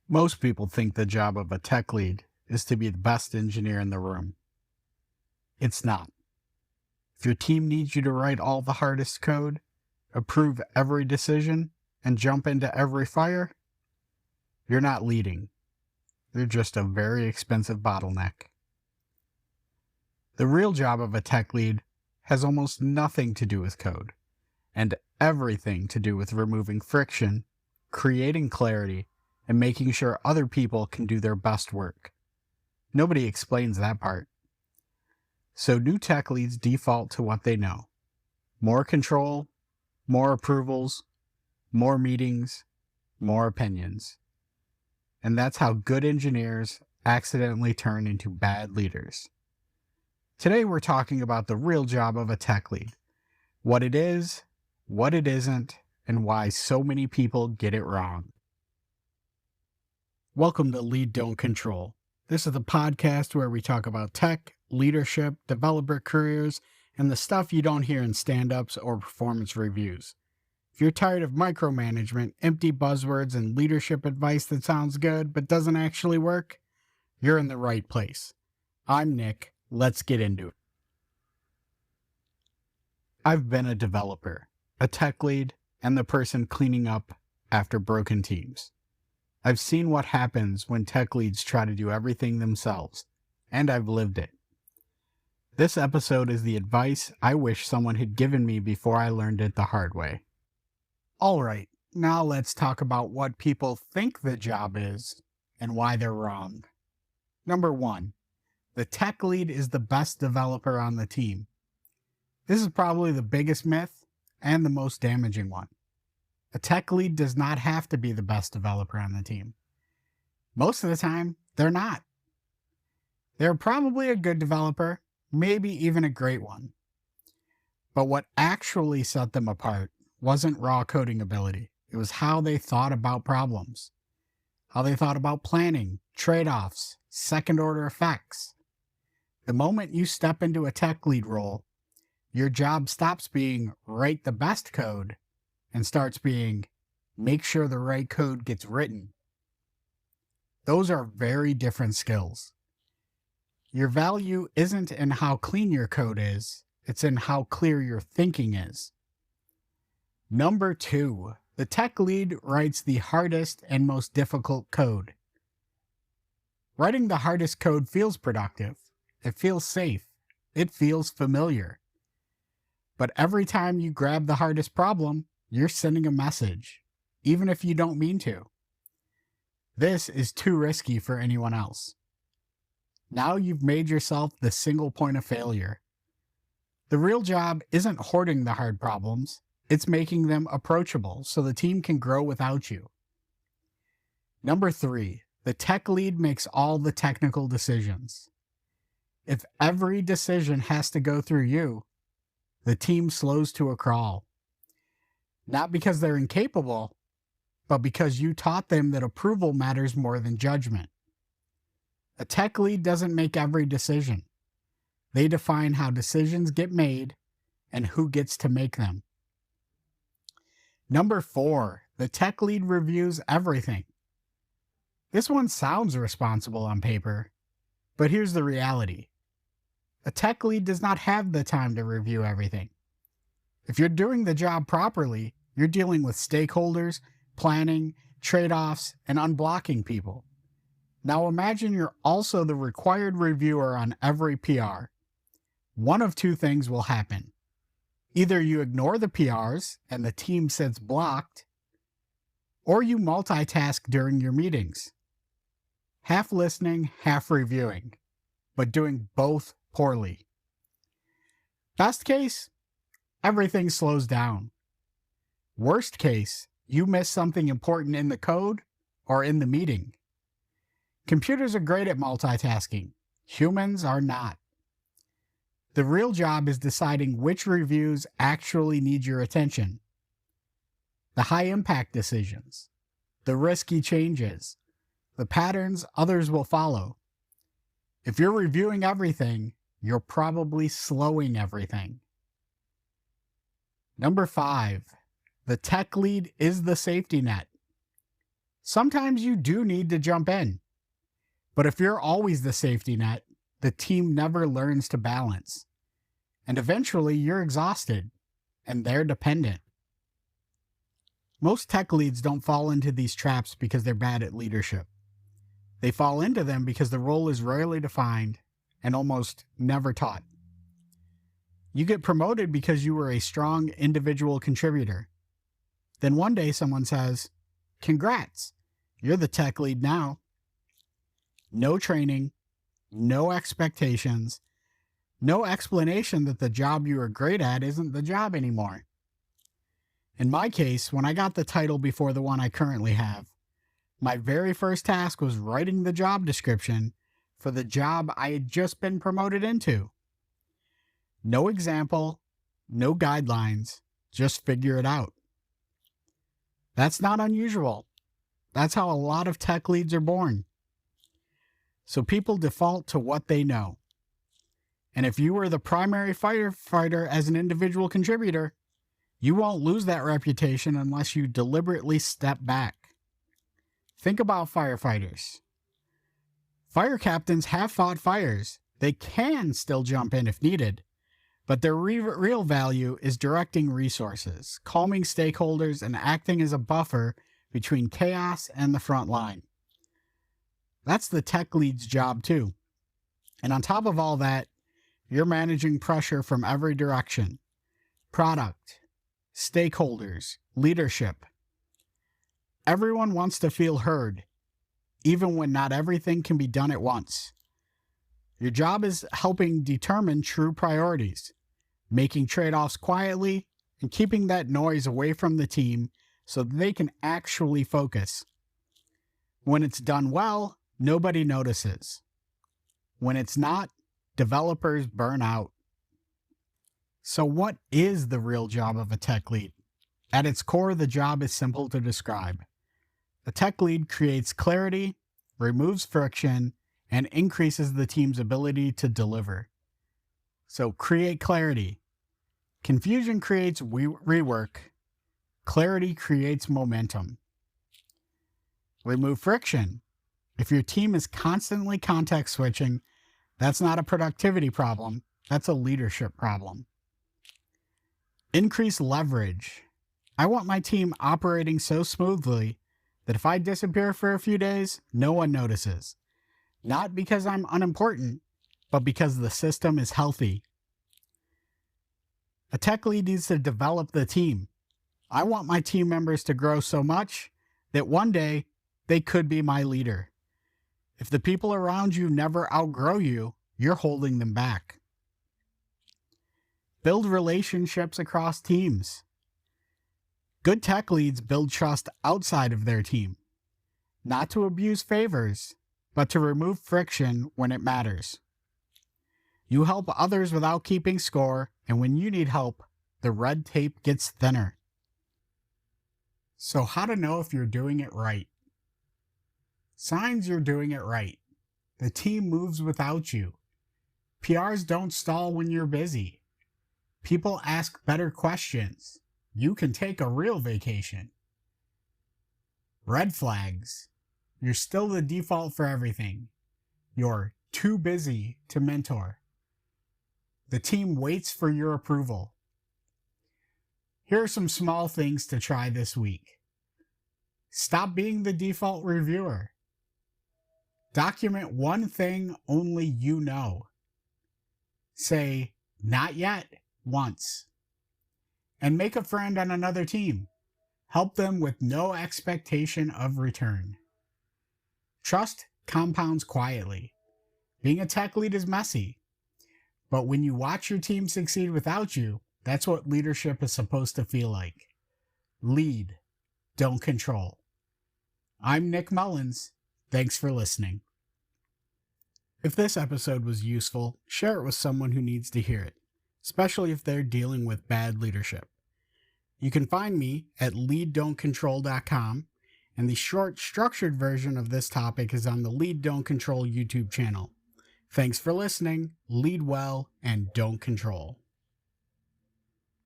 Most people think the job of a tech lead is to be the best engineer in the room. It's not. If your team needs you to write all the hardest code, approve every decision, and jump into every fire, you're not leading. You're just a very expensive bottleneck. The real job of a tech lead has almost nothing to do with code, and everything to do with removing friction, creating clarity, and making sure other people can do their best work. Nobody explains that part. So new tech leads default to what they know. More control, more approvals, more meetings, more opinions. And that's how good engineers accidentally turn into bad leaders. Today we're talking about the real job of a tech lead. What it is, what it isn't, and why so many people get it wrong. Welcome to Lead Don't Ctrl. This is the podcast where we talk about tech, leadership, developer careers, and the stuff you don't hear in stand-ups or performance reviews. If you're tired of micromanagement, empty buzzwords, and leadership advice that sounds good but doesn't actually work, you're in the right place. I'm Nick. Let's get into it. I've been a developer, a tech lead, and the person cleaning up after broken teams. I've seen what happens when tech leads try to do everything themselves, and I've lived it. This episode is the advice I wish someone had given me before I learned it the hard way. Alright, now let's talk about what people think the job is and why they're wrong. Number 1, the tech lead is the best developer on the team. This is probably the biggest myth and the most damaging one. A tech lead does not have to be the best developer on the team. Most of the time, they're not. They're probably a good developer, maybe even a great one. But what actually set them apart wasn't raw coding ability. It was how they thought about problems, how they thought about planning, trade-offs, second-order effects. The moment you step into a tech lead role, your job stops being write the best code and starts being make sure the right code gets written. Those are very different skills. Your value isn't in how clean your code is, it's in how clear your thinking is. Number 2, the tech lead writes the hardest and most difficult code. Writing the hardest code feels productive. It feels safe. It feels familiar. But every time you grab the hardest problem, you're sending a message, even if you don't mean to. This is too risky for anyone else. Now you've made yourself the single point of failure. The real job isn't hoarding the hard problems, it's making them approachable so the team can grow without you. Number 3, the tech lead makes all the technical decisions. If every decision has to go through you, the team slows to a crawl. Not because they're incapable, but because you taught them that approval matters more than judgment. A tech lead doesn't make every decision. They define how decisions get made and who gets to make them. Number 4, the tech lead reviews everything. This one sounds responsible on paper, but here's the reality. A tech lead does not have the time to review everything. If you're doing the job properly, you're dealing with stakeholders, planning, trade-offs, and unblocking people. Now imagine you're also the required reviewer on every PR. One of two things will happen. Either you ignore the PRs and the team sits blocked, or you multitask during your meetings. Half listening, half reviewing, but doing both poorly. Best case, everything slows down. Worst case, you miss something important in the code or in the meeting. Computers are great at multitasking. Humans are not. The real job is deciding which reviews actually need your attention. The high-impact decisions, the risky changes, the patterns others will follow. If you're reviewing everything, you're probably slowing everything. Number 5, the tech lead is the safety net. Sometimes you do need to jump in. But if you're always the safety net, the team never learns to balance. And eventually you're exhausted and they're dependent. Most tech leads don't fall into these traps because they're bad at leadership. They fall into them because the role is rarely defined and almost never taught. You get promoted because you were a strong individual contributor. Then one day someone says, "Congrats, you're the tech lead now." No training, no expectations, no explanation that the job you were great at isn't the job anymore. In my case, when I got the title before the one I currently have, my very first task was writing the job description for the job I had just been promoted into. No example, no guidelines, just figure it out. That's not unusual. That's how a lot of tech leads are born. So people default to what they know. And if you were the primary firefighter as an individual contributor, you won't lose that reputation unless you deliberately step back. Think about firefighters. Fire captains have fought fires. They can still jump in if needed, but their real value is directing resources, calming stakeholders, and acting as a buffer between chaos and the front line. That's the tech lead's job too. And on top of all that, you're managing pressure from every direction: product, stakeholders, leadership. Everyone wants to feel heard, even when not everything can be done at once. Your job is helping determine true priorities, making trade-offs quietly, and keeping that noise away from the team so that they can actually focus. When it's done well, nobody notices. When it's not, developers burn out. So what is the real job of a tech lead? At its core, the job is simple to describe. A tech lead creates clarity, removes friction, and increases the team's ability to deliver. So create clarity. Confusion creates rework. Clarity creates momentum. Remove friction. If your team is constantly context switching, that's not a productivity problem, that's a leadership problem. Increase leverage. I want my team operating so smoothly that if I disappear for a few days, no one notices. Not because I'm unimportant, but because the system is healthy. A tech lead needs to develop the team. I want my team members to grow so much that one day they could be my leader. If the people around you never outgrow you, you're holding them back. Build relationships across teams. Good tech leads build trust outside of their team, not to abuse favors, but to remove friction when it matters. You help others without keeping score, and when you need help, the red tape gets thinner. So how to know if you're doing it right? Signs you're doing it right. The team moves without you. PRs don't stall when you're busy. People ask better questions. You can take a real vacation. Red flags. You're still the default for everything. You're too busy to mentor. The team waits for your approval. Here are some small things to try this week. Stop being the default reviewer. Document one thing only you know. Say, "Not yet," once. And make a friend on another team. Help them with no expectation of return. Trust compounds quietly. Being a tech lead is messy. But when you watch your team succeed without you, that's what leadership is supposed to feel like. Lead, don't control. I'm Nick Mullins. Thanks for listening. If this episode was useful, share it with someone who needs to hear it, especially if they're dealing with bad leadership. You can find me at leaddon'tctrl.com, and the short, structured version of this topic is on the Lead Don't Ctrl YouTube channel. Thanks for listening, lead well, and don't control.